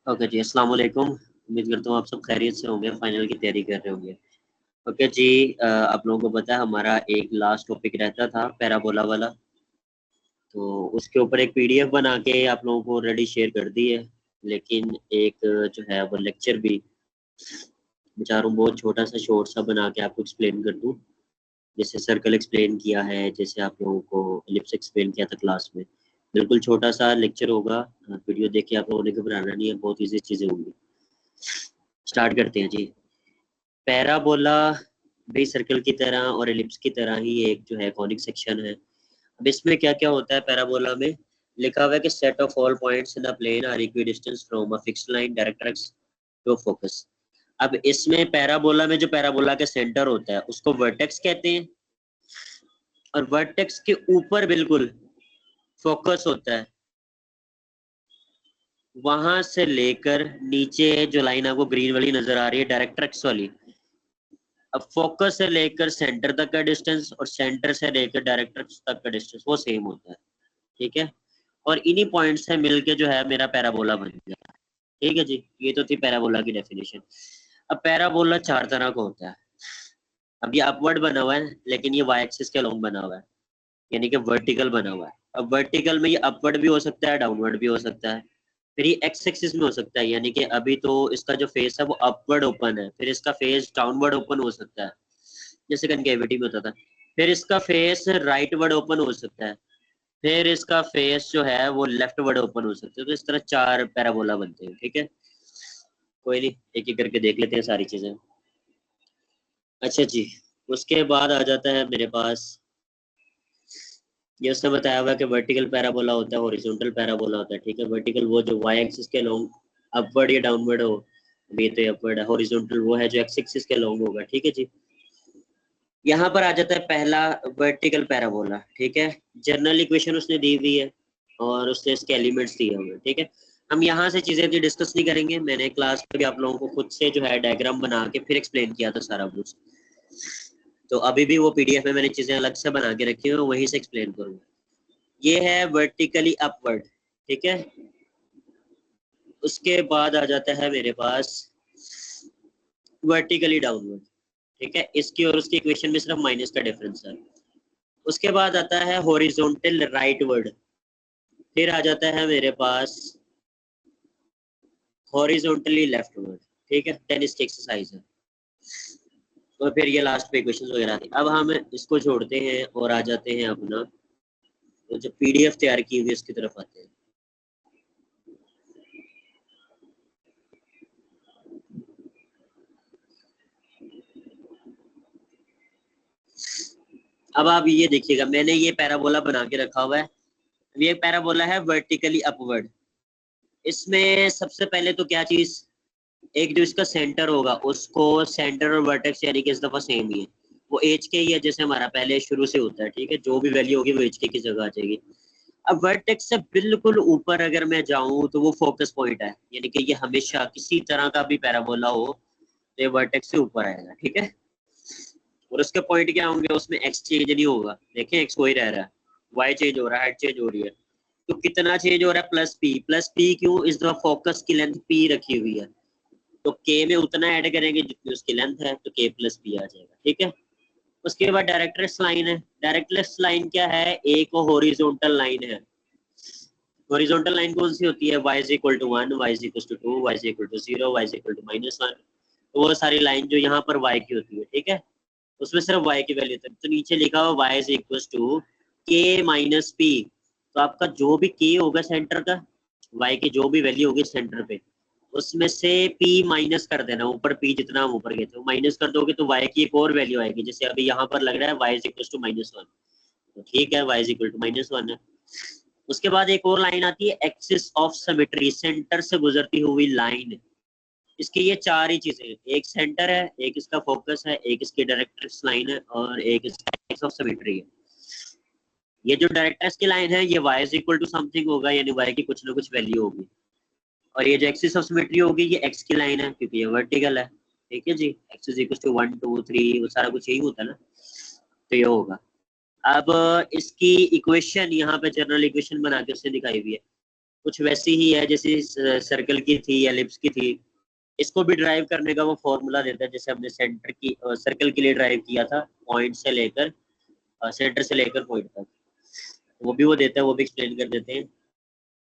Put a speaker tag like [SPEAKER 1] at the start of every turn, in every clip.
[SPEAKER 1] Okay जी, अस्सलाम वालेकुम। उम्मीद करता हूँ आप सब खैरियत से होंगे, फाइनल की तैयारी कर रहे होंगे। ओके जी, आप लोगों को पता है हमारा एक लास्ट टॉपिक रहता था पैराबोला वाला, तो उसके ऊपर एक पीडीएफ बना के आप लोगों को ऑलरेडी शेयर कर दी है। लेकिन एक जो है वो लेक्चर भी बेचारों बहुत छोटा सा शॉर्ट सा बना के आपको एक्सप्लेन कर दूँ। जैसे सर्कल एक्सप्लेन किया है, जैसे आप लोगों को एलिप्स एक्सप्लेन किया था क्लास में। बिल्कुल छोटा सा लेक्चर होगा, वीडियो देख के आप लोगों ने घबराना नहीं है, बहुत ईजी चीज़ें होंगी। स्टार्ट करते हैं जी। पैराबोला भी सर्कल की तरह और एलिप्स की तरह ही एक जो है कॉनिक सेक्शन है। अब इसमें क्या क्या होता है पैराबोला में, लिखा हुआ है कि set of all points in the plane are equidistance from a fixed line directrix to focus. अब इसमें पैराबोला में जो पैराबोला के सेंटर होता है उसको वर्टेक्स कहते हैं, और वर्टेक्स के ऊपर बिल्कुल फोकस होता है। वहां से लेकर नीचे जो लाइन आपको ग्रीन वाली नजर आ रही है डायरेक्ट्रिक्स वाली, अब फोकस से लेकर सेंटर तक का डिस्टेंस और सेंटर से लेकर डायरेक्ट्रिक्स तक का डिस्टेंस वो सेम होता है। ठीक है, और इन्हीं पॉइंट से मिलके जो है मेरा पैराबोला बन गया। ठीक है जी, ये तो थी पैराबोला की डेफिनेशन। अब पैराबोला चार तरह का होता है। अब ये अपवर्ड बना हुआ है, लेकिन ये वाई एक्सिस के लॉन्ग बना हुआ है, यानी कि वर्टिकल बना हुआ है। अब वर्टिकल में ये अपवर्ड भी हो सकता है, डाउनवर्ड भी हो सकता है, फिर ये एक्स एक्सिस में हो सकता है, यानी कि अभी तो इसका जो फेस है वो अपवर्ड ओपन है, फिर इसका फेस डाउनवर्ड ओपन हो सकता है जैसे कनकेविटी में होता था, फिर इसका फेस राइट वर्ड ओपन हो सकता है, फिर इसका फेस जो है वो लेफ्ट वर्ड ओपन हो सकता है। तो इस तरह चार पैराबोला बनते हैं। ठीक है, कोई नहीं, एक एक करके देख लेते हैं सारी चीजें। अच्छा जी, उसके बाद आ जाता है मेरे पास, ये उसने बताया हुआ है कि वर्टिकल पैराबोला होता है, हॉरिजॉन्टल पैराबोला होता है। ठीक है, वर्टिकल वो जो वाई एक्सिस के लॉन्ग अपवर्ड या डाउनवर्ड हो, अभी तो अपवर्ड है। हॉरिजॉन्टल वो है जो एक्स एक्सिस के लॉन्ग होगा। ठीक है जी, यहाँ पर आ जाता है पहला वर्टिकल पैराबोला। ठीक है, जनरल इक्वेशन उसने दी हुई है और उसने इसके एलिमेंट्स दिए हुए हैं। ठीक है, हम यहाँ से चीजें भी डिस्कस नहीं करेंगे, मैंने क्लास में भी आप लोगों को खुद से जो है डायग्राम बना के फिर एक्सप्लेन किया था सारा कुछ, तो अभी भी वो पीडीएफ में मैंने चीजें अलग से बना के रखी हुई, वहीं से एक्सप्लेन करूंगा। ये है वर्टिकली अपवर्ड। ठीक है, उसके बाद आ जाता है मेरे पास वर्टिकली डाउनवर्ड। ठीक है, इसकी और उसकी इक्वेशन में सिर्फ माइनस का डिफरेंस है। उसके बाद आता है हॉरिजॉन्टल राइटवर्ड, फिर आ जाता है मेरे पास हॉरिजॉन्टली लेफ्टवर्ड। ठीक है, 10 इसकी एक्सरसाइज है, और फिर ये लास्ट पे इक्वेशंस वगैरह थी। अब हम इसको छोड़ते हैं और आ जाते हैं अपना तो जो पीडीएफ तैयार की हुई है उसकी तरफ आते हैं। अब आप ये देखिएगा, मैंने ये पैराबोला बना के रखा हुआ है। ये पैराबोला है वर्टिकली अपवर्ड। इसमें सबसे पहले तो क्या चीज, एक जो इसका सेंटर होगा उसको सेंटर और वर्टेक्स यानी कि इस दफा सेम ही है, वो एच के ही है जैसे हमारा पहले शुरू से होता है। ठीक है, जो भी वैल्यू होगी वो एच के की जगह आ जाएगी। अब वर्टेक्स से बिल्कुल ऊपर अगर मैं जाऊं तो वो फोकस पॉइंट है, यानी कि ये हमेशा किसी तरह का भी पैराबोला हो तो ये वर्टेक्स से ऊपर आएगा। ठीक है, और उसके पॉइंट क्या होंगे, उसमें एक्स चेंज नहीं होगा। देखें, एक्स वही रह रहा है, वाई चेंज हो रहा है, हाइट चेंज हो रही है। तो कितना चेंज हो रहा है, प्लस पी। प्लस पी क्यों, इस दफा फोकस की लेंथ पी रखी हुई है, तो के में उतना ऐड करेंगे जितनी उसकी लेंथ है, तो के प्लस पी आ जाएगा। ठीक है, उसके बाद डायरेक्ट्रिक्स लाइन है। डायरेक्ट्रिक्स लाइन क्या है, एक हॉरिजॉन्टल लाइन है। हॉरिजॉन्टल लाइन कौन सी होती है, y is equal to 1, y is equal to 2, y is equal to 0, y is equal to -1। तो वो सारी लाइन जो यहाँ पर y की होती है। ठीक है, उसमें सिर्फ y की वैल्यू होती है, तो नीचे लिखा हुआ y is equal to k minus P. तो आपका जो भी k होगा सेंटर का, y की जो भी वैल्यू होगी सेंटर पे, उसमें से p माइनस कर देना। ऊपर p जितना हम ऊपर गए थे माइनस कर दोगे तो y की एक और वैल्यू आएगी, जैसे अभी यहाँ पर लग रहा है y इज इक्वल टू -1। तो ठीक है, y इज इक्वल टू -1 है। उसके बाद एक और लाइन आती है एक्सिस ऑफ सिमेट्री, सेंटर से गुजरती हुई लाइन। इसकी ये चार ही चीजें हैं, एक सेंटर है, एक इसका फोकस है, एक इसकी डायरेक्ट्रिक्स लाइन है, और एक इसका एक्सिस ऑफ सिमेट्री है। ये जो डायरेक्ट्रिक्स की लाइन है ये y is equal to something होगा, यानी y की कुछ ना कुछ वैल्यू होगी, और ये जो एक्सिस ऑफ सिमेट्री होगी ये x की लाइन है क्योंकि ये वर्टिकल है। ठीक है जी, x इज इक्वल टू 1 2 3 वो सारा कुछ यही होता है ना, तो ये होगा। अब इसकी इक्वेशन यहाँ पे जनरल इक्वेशन बना के उसने दिखाई हुई है। कुछ वैसी ही है जैसे सर्कल की थी, एलिप्स की थी। इसको भी ड्राइव करने का वो फॉर्मूला देता है, जैसे हमने सेंटर की सर्कल के लिए ड्राइव किया था, पॉइंट से लेकर सेंटर से लेकर पॉइंट तक, वो भी वो देता है, वो भी एक्सप्लेन कर देते हैं।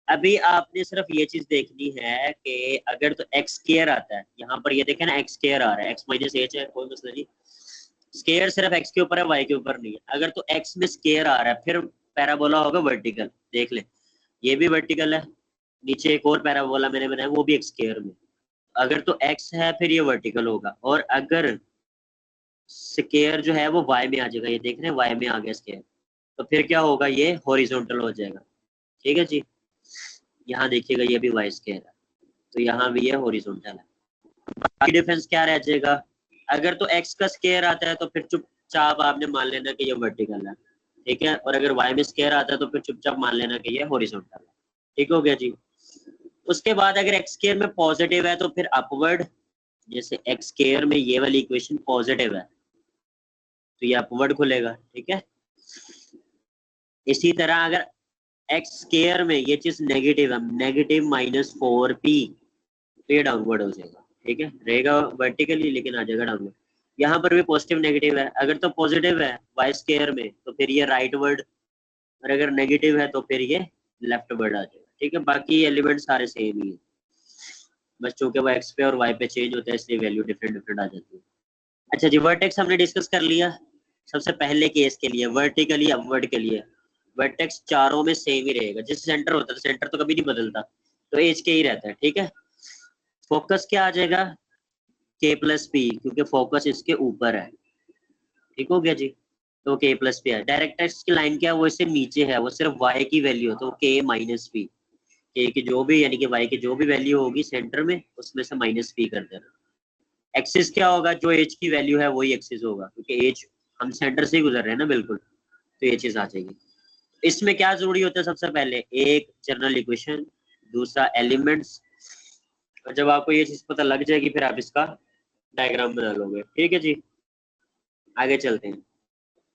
[SPEAKER 1] अभी आपने सिर्फ ये चीज देखनी है कि अगर तो एक्स स्क्वायर आता है, यहाँ पर ये देखें ना एक्स स्क्वायर आ रहा है, एक्स माइनस एच है, कोई मसला नहीं, स्क्वायर सिर्फ एक्स के ऊपर है, वाई के ऊपर नहीं है। अगर तो एक्स में स्क्वायर आ रहा है फिर पैराबोला होगा वर्टिकल, देख ले ये भी वर्टिकल है, नीचे एक और पैराबोला मैंने बनाया वो भी एक्स स्क्वायर में। अगर तो एक्स है फिर ये वर्टिकल होगा, और अगर स्क्वायर जो है वो वाई में आ जाएगा, ये देख रहे हैं वाई में आ गया स्क्वायर, तो फिर क्या होगा, ये हॉरिजॉन्टल हो जाएगा। ठीक है जी, यहाँ देखिएगा ये भी वाई स्क्वायर है, तो यहाँ भी ये हॉरिजॉन्टल है। बाकी डिफरेंस क्या रह जाएगा, अगर तो एक्स का स्क्वायर आता है तो फिर चुपचाप आपने मान लेना कि ये वर्टिकल है, ठीक है, और अगर वाई में स्क्वायर आता है तो फिर चुपचाप मान लेना कि ये हॉरिजॉन्टल है। ठीक हो गया जी। उसके बाद अगर एक्स स्क्वायर में पॉजिटिव है तो फिर अपवर्ड, जैसे एक्स स्क्वायर में ये वाली इक्वेशन पॉजिटिव है तो ये अपवर्ड खुलेगा, ठीक है। इसी तरह अगर एक्स स्क्वायर में ये चीज नेगेटिव है, नेगेटिव -4p, तो ये डाउनवर्ड हो जाएगा, ठीक है, रहेगा वर्टिकली लेकिन आ जाएगा डाउनवर्ड। यहाँ पर भी पॉजिटिव नेगेटिव है, अगर तो पॉजिटिव है वाई स्क्वायर में तो फिर ये राइट वर्ड, और अगर नेगेटिव है तो फिर ये लेफ्ट वर्ड आ जाएगा, ठीक है। बाकी एलिमेंट सारे सेम ही है, बस चूंकि वो एक्स पे और वाई पे चेंज होता है इसलिए वैल्यू डिफरेंट डिफरेंट आ जाती है। अच्छा जी, वर्टेक्स हमने डिस्कस कर लिया। सबसे पहले केस के लिए वर्टिकली अपवर्ड के लिए वर्टेक्स चारों में सेम ही रहेगा, जिस सेंटर होता है सेंटर तो कभी नहीं बदलता, तो एज के ही रहता है, ठीक है। फोकस क्या आ जाएगा, k+p, क्योंकि फोकस इसके ऊपर है, ठीक हो गया जी, तो k+p है। डायरेक्ट्रिक्स की लाइन क्या है, वो इससे नीचे है, वो सिर्फ y की वैल्यू है, तो k-p, k की जो भी यानी कि y की जो भी वैल्यू होगी सेंटर में उसमें से -p कर देना। एक्सिस क्या होगा, जो एज की वैल्यू है वही एक्सिस होगा, क्योंकि एज हम सेंटर से ही गुजर रहे हैं ना बिल्कुल, तो ये चीज आ जाएगी। इसमें क्या जरूरी होता है, सबसे पहले एक जनरल इक्वेशन, दूसरा एलिमेंट्स, और जब आपको ये चीज पता लग जाएगी फिर आप इसका डायग्राम बना लोगे, ठीक है जी। आगे चलते हैं।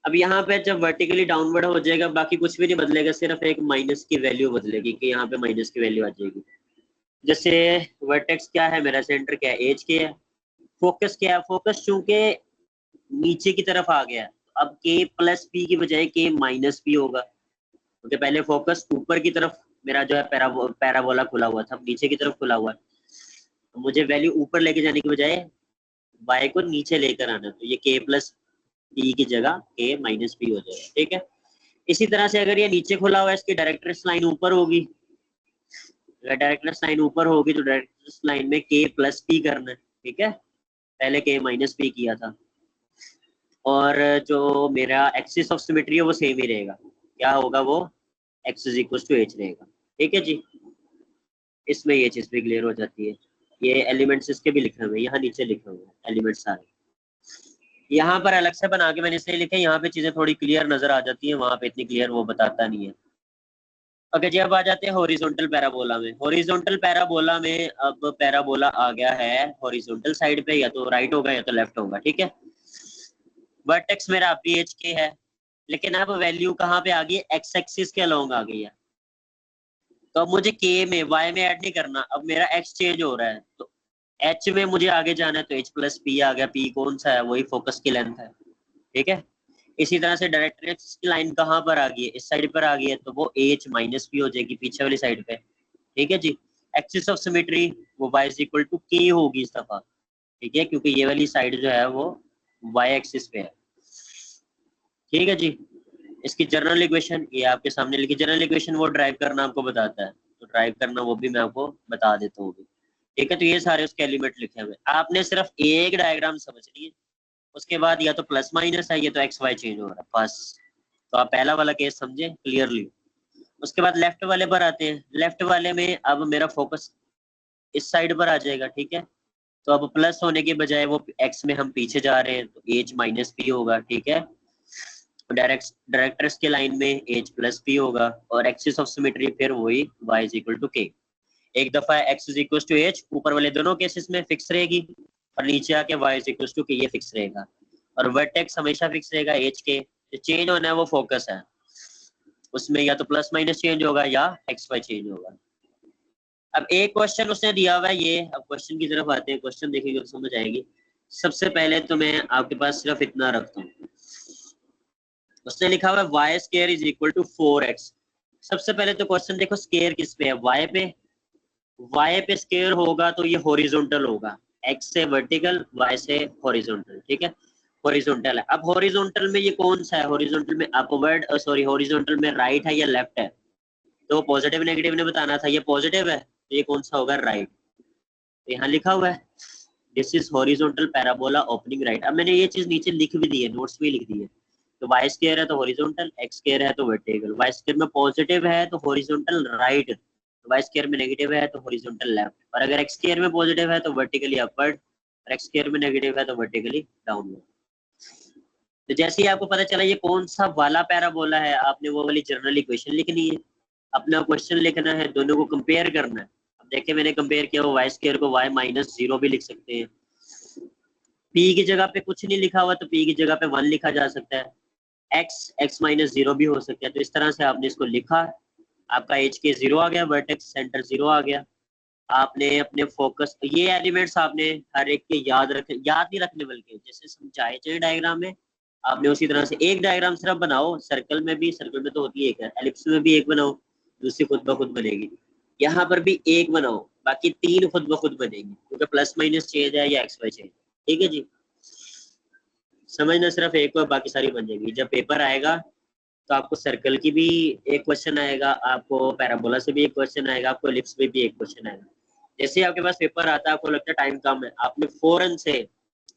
[SPEAKER 1] अब यहाँ पे जब वर्टिकली डाउनवर्ड हो जाएगा बाकी कुछ भी नहीं बदलेगा, सिर्फ एक माइनस की वैल्यू बदलेगी कि यहाँ पे माइनस की वैल्यू आ जाएगी। जैसे वर्टेक्स क्या है मेरा, सेंटर क्या है, एज के है, फोकस क्या है, फोकस चूंकि नीचे की तरफ आ गया अब k+p की बजाय k-p होगा, क्योंकि पहले फोकस ऊपर की तरफ मेरा जो है पैराबोला खुला हुआ था, अब नीचे की तरफ खुला हुआ है, तो मुझे वैल्यू ऊपर लेके जाने की बजाय y को नीचे लेकर आना, तो ये k+p की जगह k-p हो जाएगा, ठीक है। इसी तरह से अगर ये नीचे खुला हुआ है इसकी डायरेक्ट्रिक्स लाइन ऊपर होगी, अगर डायरेक्ट्रिक्स लाइन ऊपर होगी तो डायरेक्ट्रिक्स लाइन में k+p करना है, ठीक है, पहले k-p किया था। और जो मेरा एक्सिस ऑफ सिमेट्री है वो सेम ही रहेगा, क्या होगा वो x = h रहेगा, ठीक है जी। इसमें ये चीज भी क्लियर हो जाती है। ये एलिमेंट्स इसके भी लिखे हुए हैं, यहाँ नीचे लिखे हुए हैं एलिमेंट्स सारे, यहाँ पर अलग से बना के मैंने इसलिए लिखे, यहाँ पे चीजें थोड़ी क्लियर नजर आ जाती है, वहां पे इतनी क्लियर वो बताता नहीं है। ओके जी, अब आ जाते हैं हॉरिजॉन्टल पैराबोला में। हॉरिजॉन्टल पैराबोला में अब पैराबोला आ गया है हॉरिजॉन्टल साइड पे, या तो राइट होगा या तो लेफ्ट होगा, ठीक है। वर्टेक्स मेरा अभी एच के है, लेकिन अब वैल्यू कहाँ पे आ गई है, एक्स एक्सिस के अलोंग आ गई है, तो अब मुझे के में वाई में ऐड नहीं करना, अब मेरा एक्स चेंज हो रहा है, तो एच में मुझे आगे जाना है, तो h+p आ गया, p कौन सा है, वही फोकस की लेंथ है, ठीक है। इसी तरह से डायरेक्ट्रिक्स की लाइन कहाँ पर आ गई है, इस साइड पर आ गई है, तो वो h-p हो जाएगी पीछे वाली साइड पे, ठीक है जी। एक्सिस ऑफ सिमेट्री वो y = k होगी इस दफा, ठीक है, क्योंकि ये वाली साइड जो है वो y एक्सिस पे है, ठीक है जी। इसकी जनरल इक्वेशन ये आपके सामने लिखी, जनरल इक्वेशन वो ड्राइव करना आपको बताता है, तो ड्राइव करना वो भी मैं आपको बता देता हूँ, ठीक है। तो ये सारे उसके एलिमेंट लिखे हुए, आपने सिर्फ एक डायग्राम समझनी है, उसके बाद या तो प्लस माइनस है या तो एक्स वाई चेंज हो रहा है, बस। तो आप पहला वाला केस समझे क्लियरली। उसके बाद लेफ्ट वाले पर आते हैं। लेफ्ट वाले में अब मेरा फोकस इस साइड पर आ जाएगा, ठीक है। तो अब प्लस होने के बजाय वो एक्स में हम पीछे जा रहे हैं, तो h-p होगा, ठीक है। डायरेक्ट्रिक्स के लाइन में h+p होगा, और एक्सिस ऑफ सिमेट्री फिर वही y = k। एक दफा x = h ऊपर वाले दोनों केसेस में फिक्स रहेगी, और नीचे आके y = k ये फिक्स रहेगा, और वर्टेक्स हमेशा फिक्स रहेगा h के। चेंज होना है वो फोकस है, उसमें या तो प्लस माइनस चेंज होगा या एक्स वाई चेंज होगा, अब एक क्वेश्चन उसने दिया हुआ है ये, अब क्वेश्चन की तरफ आते हैं, क्वेश्चन देखेंगे तो समझ आएगी। सबसे पहले तो मैं आपके पास सिर्फ इतना रखता हूँ, उसने लिखा हुआ है Y square is equal to 4x। सबसे पहले तो क्वेश्चन देखो स्केयर किस पे है, वाई पे। वाई पे स्केयर होगा तो ये हॉरिजॉन्टल होगा, एक्स से वर्टिकल, वाई से हॉरिजॉन्टल, ठीक है, हॉरिजॉन्टल है। अब हॉरिजॉन्टल में ये कौन सा है, हॉरिजॉन्टल में अपवर्ड, सॉरी हॉरिजॉन्टल में राइट है या लेफ्ट है, तो पॉजिटिव नेगेटिव ने बताना था, ये पॉजिटिव है तो ये कौन सा होगा, राइट। तो यहाँ लिखा हुआ है this is horizontal parabola opening right. अब मैंने ये चीज नीचे लिख भी दी है, नोट्स भी लिख दी है। तो वाई स्क्वायर है तो हॉरिजॉन्टल, एक्स स्क्वायर है तो वर्टिकल, वाई स्क्वायर में पॉजिटिव है तो हॉरिजॉन्टल राइट, वाई स्क्वायर में नेगेटिव है तो हॉरिजॉन्टल लेफ्ट, और अगर एक्स स्क्वायर में पॉजिटिव है तो वर्टिकली अपवर्ड, और एक्स स्क्वायर में नेगेटिव है तो वर्टिकली डाउनवर्ड। तो जैसे ही आपको पता चला ये कौन सा वाला पैराबोला है, आपने वो वाली जनरल इक्वेशन लिखनी है, अपना क्वेश्चन लिखना है, दोनों को कंपेयर करना है। अब देखिए मैंने कंपेयर किया, वो वाई स्क्वायर को वाई माइनस 0 भी लिख सकते हैं, पी की जगह पे कुछ नहीं लिखा हुआ तो पी की जगह पे 1 लिखा जा सकता है, एक्स माइनस 0 भी हो सकता है। तो इस तरह से आपने इसको लिखा, आपका एच के 0 आ गया, वर्टेक्स सेंटर 0 आ गया। आपने अपने फोकस, ये एलिमेंट्स आपने हर एक के याद नहीं रखने, बल्कि जैसे समझाए चाहिए डायग्राम में, आपने उसी तरह से एक डायग्राम सिर्फ बनाओ, सर्कल में भी, सर्कल में तो होती है एक है, एलिप्स में भी एक बनाओ, दूसरी खुद ब खुद बनेगी, यहाँ पर भी एक बनाओ, बाकी 3 खुद ब खुद बनेगी, क्योंकि प्लस माइनस चेंज है या एक्स वाई चेंज। ठीक है जी, समझना सिर्फ एक और बाकी सारी बन जाएगी। जब पेपर आएगा तो आपको सर्कल की भी एक क्वेश्चन आएगा, आपको पैराबोला से भी एक क्वेश्चन आएगा, आपको एलिप्स में भी एक क्वेश्चन आएगा। जैसे आपके पास पेपर आता है, आपको लगता है टाइम कम है, आपने फौरन से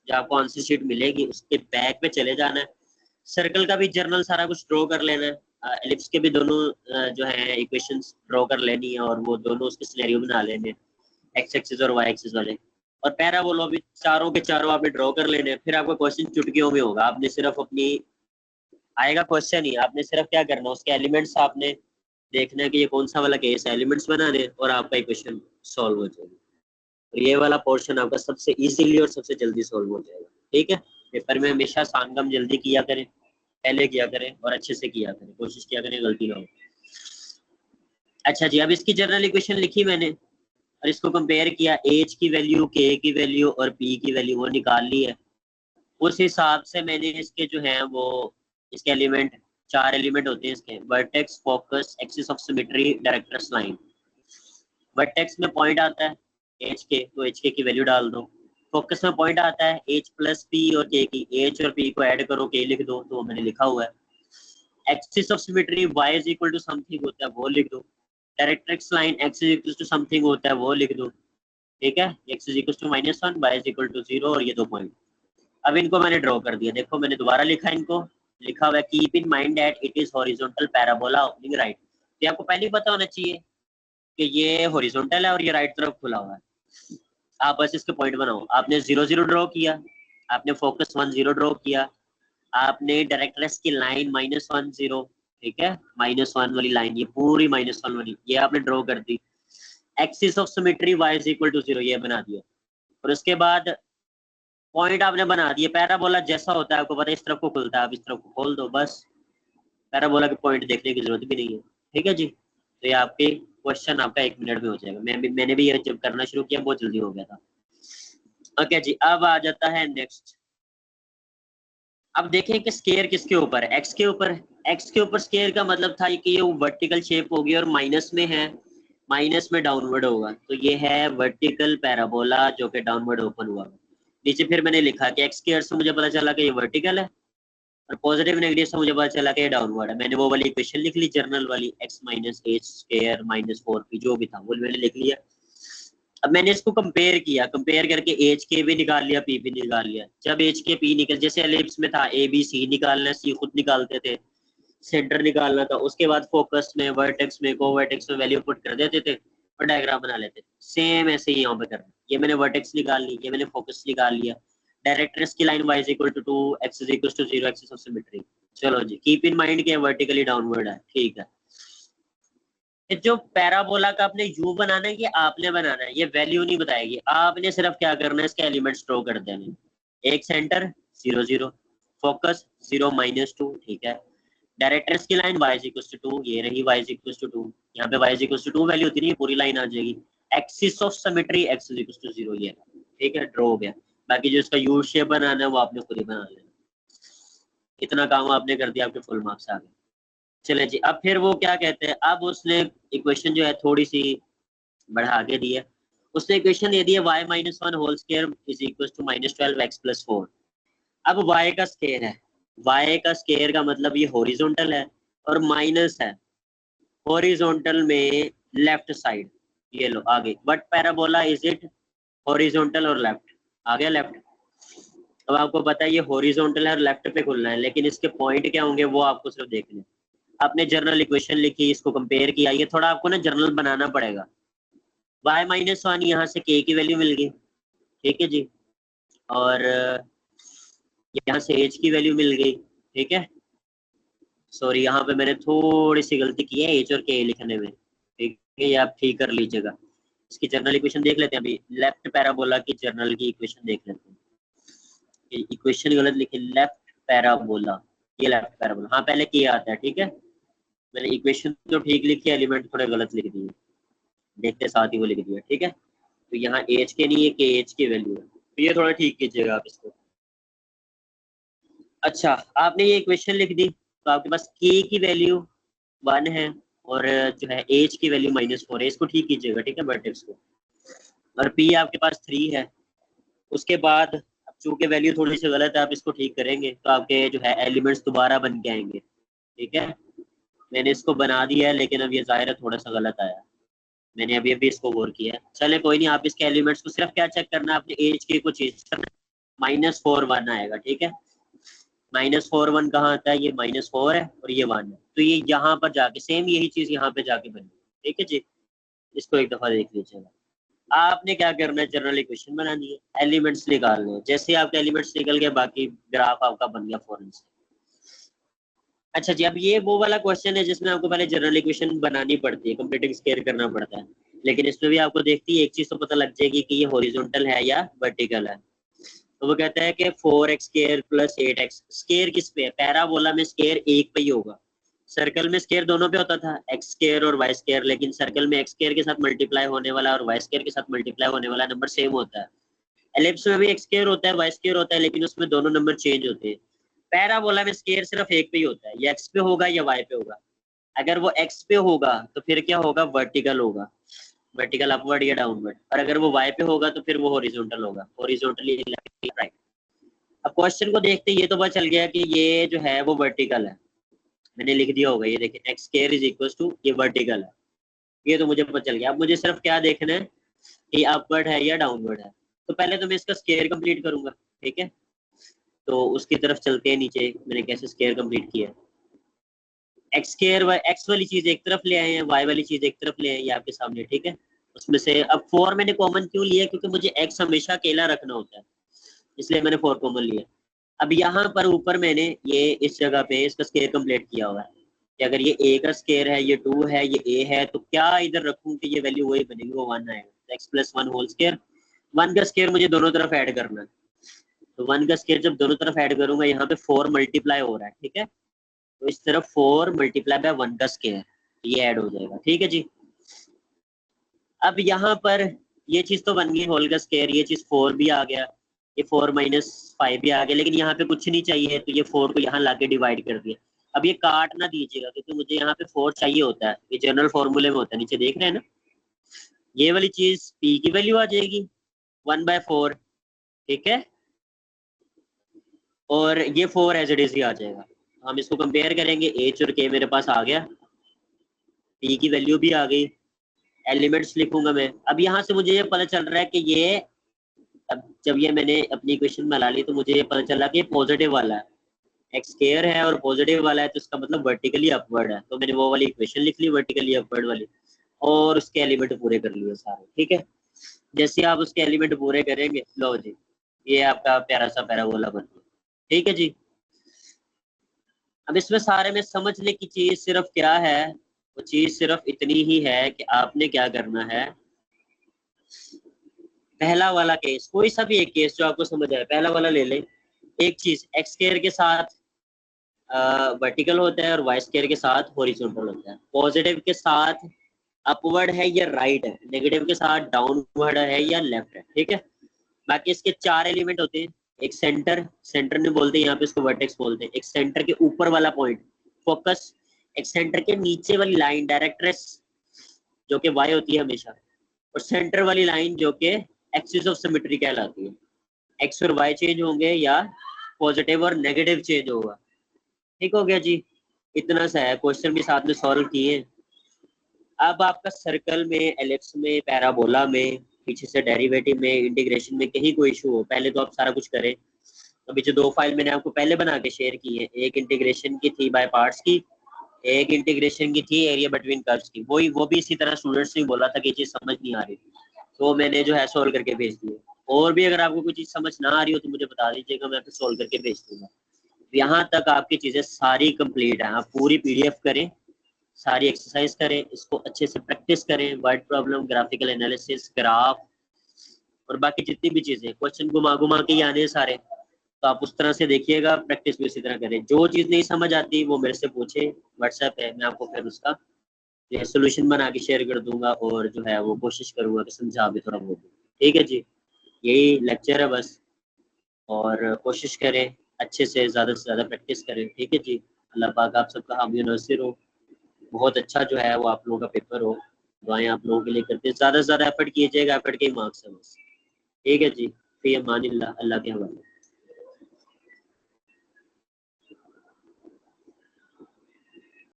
[SPEAKER 1] जो आपको आंसर शीट मिलेगी उसके बैक पे चले जाना है, सर्कल का भी जर्नल सारा कुछ ड्रॉ कर लेना है, एलिप्स के भी दोनों जो है इक्वेशंस ड्रॉ कर लेनी है, और वो दोनों उसके सिनेरियो बना लेने, एक्स एक्सिस और वाई एक्सिस वाले, और पैराबोला भी चारों के चारों आपने ड्रॉ कर लेने। फिर आपका क्वेश्चन चुटकियों में होगा, आपने सिर्फ अपनी आएगा क्वेश्चन ही, आपने सिर्फ क्या करना, उसके एलिमेंट्स आपने देखना है कि ये कौन सा वाला केस है, एलिमेंट्स बनाने, और आपका इक्वेशन सॉल्व हो जाएगा। और ये वाला पोर्शन आपका सबसे इजीली और सबसे जल्दी सॉल्व हो जाएगा। ठीक है, पेपर में हमेशा सांगम जल्दी किया करें, पहले किया करें और अच्छे से किया करें, कोशिश किया करें गलती ना हो। अच्छा जी, अब इसकी जनरल इक्वेशन लिखी मैंने और इसको कंपेयर किया, एच की वैल्यू, के की वैल्यू और पी की वैल्यू वो निकाल ली है। उस हिसाब से मैंने इसके जो है वो, इसके एलिमेंट, 4 एलिमेंट होते हैं इसके, vertex, focus, axis of symmetry, directrix line. Vertex में पॉइंट आता है एच के, तो एच के की वैल्यू डाल दो। फोकस में पॉइंट आता है एच प्लस पी और के की, एच और पी को ऐड करो, के लिख दो, तो मैंने लिखा हुआ है। Axis of symmetry Y is equal to something होता है, वो लिख दो। Directrix line X is equal to something होता है, वो लिख दो। ठीक है, X is equal to -1, Y is equal to 0, और ये 2 पॉइंट। अब इनको मैंने ड्रॉ कर दिया, देखो मैंने दोबारा लिखा इनको, लिखा हुआ है keep in mind that it is horizontal parabola opening right. तो आपको पहले ही पता होना चाहिए कि ये हॉरिजॉन्टल है और ये राइट तरफ खुला हुआ है। आप बस इसके पॉइंट बनाओ, आपने 0 0 ड्रॉ किया, आपने फोकस 1 0 ड्रॉ किया, आपने डायरेक्ट्रिक्स की लाइन -1 0, ठीक है, -1 वाली लाइन, ये पूरी -1 वाली ये आपने ड्रॉ कर दी। Axis of symmetry y is equal to 0 ये बना दिया, और उसके बाद पॉइंट आपने बना दिए। पैराबोला जैसा होता है आपको पता है, इस तरफ को खुलता है, आप इस तरफ को खोल दो, बस पैराबोला के पॉइंट देखने की जरूरत भी नहीं है। ठीक है जी, तो ये आपके क्वेश्चन आपका 1 मिनट में हो जाएगा। मैंने भी ये जब करना शुरू किया बहुत जल्दी हो गया था। ओके जी, अब आ जाता है नेक्स्ट। अब देखें कि स्केयर किसके ऊपर है, एक्स के ऊपर है। एक्स के ऊपर स्केयर का मतलब था कि ये वर्टिकल शेप होगी और माइनस में है, माइनस में डाउनवर्ड होगा, तो ये है वर्टिकल पैराबोला जो कि डाउनवर्ड ओपन हुआ। नीचे फिर मैंने लिखा कि एक्स स्केयर से मुझे पता चला कि ये वर्टिकल है, और पॉजिटिव नेगेटिव से मुझे पता चला कि ये डाउनवर्ड है। मैंने वो वाली इक्वेशन लिख ली जर्नल वाली, x minus H square minus 4p जो भी था वो मैंने लिख लिया। अब मैंने इसको कंपेयर किया, कंपेयर करके एच के भी निकाल लिया, पी भी निकाल लिया। जब एच के पी निकल, जैसे एलिप्स में था ए बी सी निकालना, सी खुद निकालते थे, सेंटर निकालना था, उसके बाद फोकस में, वर्टेक्स में, को वर्टेक्स में वैल्यू पुट कर देते थे और डायग्राम बना लेते थे। सेम ऐसे ही यहाँ पे करना, ये मैंने वर्टेक्स निकाल ली, ये मैंने फोकस निकाल लिया। डायरेक्ट्रिक्स की line y is equal to 2, x is equal to 0, axis of symmetry. चलो जी, कीप इन माइंड के वर्टिकली डाउनवर्ड है, ठीक है। जो पैराबोला का आपने यू बनाना है, ये आपने बनाना है, ये वैल्यू नहीं बताएगी, आपने सिर्फ क्या करना है, इसके एलिमेंट्स ड्रॉ कर देने। एक सेंटर 0 0, फोकस 0 -2, ठीक है। डायरेक्ट्रिक्स की line y is equal to 2, ये रही y इज इक्वल टू 2, यहाँ पे y is equal to 2 value होती नहीं, पूरी लाइन आ जाएगी। Axis of symmetry x is equal to 0, ये ठीक है, ड्रॉ हो गया। बाकी जो इसका यू शेप बनाना है वो आपने खुद ही बना लेना। इतना काम आपने कर दिया, आपके फुल मार्क्स आ गए। चले जी, अब फिर वो क्या कहते हैं, अब उसने इक्वेशन जो है थोड़ी सी बढ़ा के दी है। उसने इक्वेशन दे दी है y minus one whole square is equal to minus 12x plus 4। अब y का स्क्वायर है, y का स्क्वायर का मतलब ये हॉरिजॉन्टल है और माइनस है हॉरिजॉन्टल में लेफ्ट साइड। ये लो आगे, but parabola is it horizontal और लेफ्ट, आ गया लेफ्ट। अब आपको पता है ये हॉरिजॉन्टल है और लेफ्ट पे खुलना है, लेकिन इसके पॉइंट क्या होंगे वो आपको सिर्फ देखने। आपने जर्नल इक्वेशन लिखी, इसको कंपेयर किया, ये थोड़ा आपको ना जर्नल बनाना पड़ेगा। y माइनस वन यहाँ से k की वैल्यू मिल गई, ठीक है जी, और यहाँ से h की वैल्यू मिल गई, ठीक है। सॉरी, यहाँ पे मैंने थोड़ी सी गलती की है h और k लिखने में, ठीक है, ये आप ठीक कर लीजिएगा। इसकी जर्नल इक्वेशन देख लेते हैं अभी, लेफ्ट पैराबोला की जर्नल की इक्वेशन देख लेते हैं। इक्वेशन गलत लिखी, लेफ्ट पैराबोला, ये लेफ्ट पैराबोला, हाँ पहले के आता है, ठीक है। मैंने इक्वेशन तो ठीक लिखी, एलिमेंट थोड़े गलत लिख दिए, देखते साथ ही वो लिख दिया, ठीक है। तो यहाँ एच के नहीं है, के एच की वैल्यू है, तो ये थोड़ा ठीक कीजिएगा आप इसको। अच्छा, आपने ये इक्वेशन लिख दी, तो आपके पास के की वैल्यू 1 है और जो है एच की वैल्यू -4 है, इसको ठीक कीजिएगा, ठीक है, वर्टेक्स को। और पी आपके पास 3 है। उसके बाद अब चूंकि वैल्यू थोड़ी सी गलत है, आप इसको ठीक करेंगे तो आपके जो है एलिमेंट्स दोबारा बन के आएंगे, ठीक है। मैंने इसको बना दिया है, लेकिन अब ये जाहिर है थोड़ा सा गलत आया, मैंने अभी अभी इसको गौर किया। चले कोई नहीं, आप इसके एलिमेंट्स को सिर्फ क्या चेक करना है, अपने एज के को चेंज करना, -4 1 आएगा, ठीक है। -4 1 कहाँ आता है, ये -4 है और ये 1 है, तो ये यहाँ पर जाके सेम यही चीज यहाँ पे जाके बनी, ठीक है जी। इसको एक दफा देख लीजिएगा। आपने क्या करना है, जनरल इक्वेशन बनानी है, एलिमेंट्स निकालने हैं। जैसे आपके एलिमेंट्स निकल गए, बाकी ग्राफ आपका बन गया फौरन से। अच्छा जी, अब ये वो वाला क्वेश्चन है जिसमें आपको पहले जनरल इक्वेशन बनानी पड़ती है, कंप्लीटिंग स्क्वायर करना पड़ता है, लेकिन इसमें भी आपको देखती है एक चीज तो पता लग जाएगी कि ये हॉरिजॉन्टल है या वर्टिकल है। तो वो कहता है कि 4x square plus 8x, square किस पे है, पैराबोला में स्क्वायर एक पे ही होगा। सर्कल में स्क्वायर दोनों पे होता था, एक्स स्क्वायर और वाई स्क्वायर, लेकिन सर्कल में एक्स स्क्वायर के साथ मल्टीप्लाई होने वाला और वाई स्क्वायर के साथ मल्टीप्लाई होने वाला नंबर सेम होता है। एलिप्स में भी एक्स स्क्वायर होता है, वाई स्क्वायर होता है, लेकिन उसमें दोनों नंबर चेंज होते हैं। पैराबोला में स्क्वायर सिर्फ एक पे ही होता है, या एक्स पे होगा या वाई पे होगा। अगर वो एक्स पे होगा तो फिर क्या होगा, वर्टिकल होगा, वर्टिकल अपवर्ड या डाउनवर्ड, और अगर वो वाई पे होगा तो फिर वो हॉरिजॉन्टल होगा, हॉरिजॉन्टली राइट। अब क्वेश्चन को देखते ये तो पता चल गया कि ये जो है वो वर्टिकल है, मैंने लिख दिया होगा, ये देखिए X square is equal to, ये वर्टिकल है, ये तो मुझे पता चल गया। अब मुझे सिर्फ क्या देखना है कि अपवर्ड है या डाउनवर्ड है। तो पहले तो मैं इसका स्क्वायर कंप्लीट करूंगा, ठीक है। तो उसकी तरफ चलते हैं नीचे, मैंने कैसे स्क्वायर कंप्लीट किया। एक्स स्क्वायर एक्स वाली चीज एक तरफ ले आए हैं, वाई वाली चीज एक तरफ ले आए, ये आपके सामने, ठीक है। उसमें से अब 4 मैंने कॉमन क्यों लिया, क्योंकि मुझे एक्स हमेशा अकेला रखना होता है, इसलिए मैंने 4 कॉमन लिया। अब यहाँ पर ऊपर मैंने ये इस जगह पे इसका स्क्वायर कंप्लीट किया हुआ है कि अगर ये ए का स्क्वायर है, ये 2 है, ये ए है, तो क्या इधर रखूं कि ये वैल्यू वही बनेगी, वो 1 आएगा, एक्स प्लस 1 होल स्क्वायर। 1 का स्क्वायर मुझे दोनों तरफ ऐड करना है, तो 1 का स्क्वायर जब दोनों तरफ ऐड करूंगा, यहाँ पे 4 मल्टीप्लाई हो रहा है, ठीक है। तो इस तरफ 4 मल्टीप्लाई बाय 1 का स्क्वायर, ये ऐड हो जाएगा, ठीक है जी। अब यहाँ पर ये चीज तो बन गई होल का स्क्वायर, ये चीज 4 भी आ गया, ये 4 - 5 भी आ गया, लेकिन यहाँ पे कुछ नहीं चाहिए, तो ये 4 को यहाँ लाके डिवाइड कर दिया। अब ये काट ना दीजिएगा, क्योंकि मुझे यहाँ पे 4 चाहिए होता है, ये जनरल फॉर्मूले में होता है, नीचे देख रहे हैं ना, ये वाली चीज पी की वैल्यू आ जाएगी 1/4, ठीक है, और ये 4 एज इट इज ही आ जाएगा। हम इसको कंपेयर करेंगे, एच और के मेरे पास आ गया, पी की वैल्यू भी आ गई, एलिमेंट्स लिखूंगा मैं। अब यहाँ से मुझे ये पता चल रहा है कि ये, अब जब ये मैंने अपनी इक्वेशन में ला ली तो मुझे ये पता चला कि ये पॉजिटिव वाला है, एक्स स्क्वायर है और पॉजिटिव वाला है, तो इसका मतलब वर्टिकली अपवर्ड है। तो मैंने वो वाली इक्वेशन लिख ली वर्टिकली अपवर्ड वाली, और उसके एलिमेंट पूरे कर लिए सारे, ठीक है। जैसे आप उसके एलिमेंट पूरे करेंगे, लो जी, ये आपका प्यारा सा पैराबोला बन गया, ठीक है जी। अब इसमें सारे में समझने की चीज सिर्फ क्या है, वो चीज सिर्फ इतनी ही है कि आपने क्या करना है, पहला वाला केस, कोई सा भी एक केस जो आपको समझ आए, पहला वाला ले ले। एक चीज एक्स स्क्वायर के साथ वर्टिकल होता है और वाई स्क्वायर के साथ हॉरिजॉन्टल होता है, पॉजिटिव के साथ अपवर्ड है या राइट है, नेगेटिव के साथ डाउनवर्ड है या लेफ्ट है, ठीक है। बाकी इसके 4 एलिमेंट होते हैं, एक सेंटर, सेंटर नहीं बोलते यहाँ पे, इसको वर्टेक्स बोलते हैं। एक सेंटर के ऊपर वाला पॉइंट फोकस, एक सेंटर के नीचे वाली लाइन डायरेक्ट्रेस जो कि वाई होती है हमेशा, और सेंटर वाली लाइन जो कि एक्सिस ऑफ सिमेट्री कहलाती है। एक्स और वाई चेंज होंगे या पॉजिटिव और नेगेटिव चेंज होगा। ठीक हो गया जी, इतना सा है, क्वेश्चन भी साथ में सॉल्व किए। अब आपका सर्कल में, एलिप्स में, पैराबोला में, पीछे से डेरिवेटिव में, इंटीग्रेशन में कहीं कोई इशू हो, पहले तो आप सारा कुछ करें। अभी जो 2 फाइल मैंने आपको पहले बना के शेयर की है, एक इंटीग्रेशन की थी बाय पार्ट्स की, एक इंटीग्रेशन की थी एरिया बिटवीन कर्व्स की। वो भी इसी तरह स्टूडेंट्स ने बोला था कि ये चीज समझ नहीं आ रही, तो मैंने जो है सोल्व करके भेज दी है। और भी अगर आपको कोई चीज समझ ना आ रही हो तो मुझे बता दीजिएगा, मैं फिर सोल्व करके भेज दूंगा। यहाँ तक आपकी चीजें सारी कंप्लीट है। आप पूरी पीडीएफ करें, सारी एक्सरसाइज करें, इसको अच्छे से प्रैक्टिस करें, word problem, graphical analysis, graph और बाकी जितनी भी चीजें, क्वेश्चन घुमा घुमा के ही आने हैं सारे, तो आप उस तरह से देखिएगा, प्रैक्टिस भी उसी तरह करें। जो चीज नहीं समझ आती वो मेरे से पूछे, व्हाट्सएप है, मैं आपको फिर उसका सोल्यूशन बना के शेयर कर दूंगा, और जो है वो कोशिश करूंगा कि समझा भी थोड़ा बहुत। ठीक है जी, यही लेक्चर है बस, और कोशिश करें अच्छे से ज़्यादा प्रैक्टिस करें। ठीक है जी, अल्लाह पाक आप सबका हामी नासिर हो, बहुत अच्छा जो है वो आप लोगों का पेपर हो, दुआएं आप लोगों के लिए करते हैं। ज़्यादा से ज़्यादा एफर्ट कीजिएगा, एफर्ट के ही मार्क्स है बस। ठीक है जी, फी अमानिल्लाह, अल्लाह के हवाले।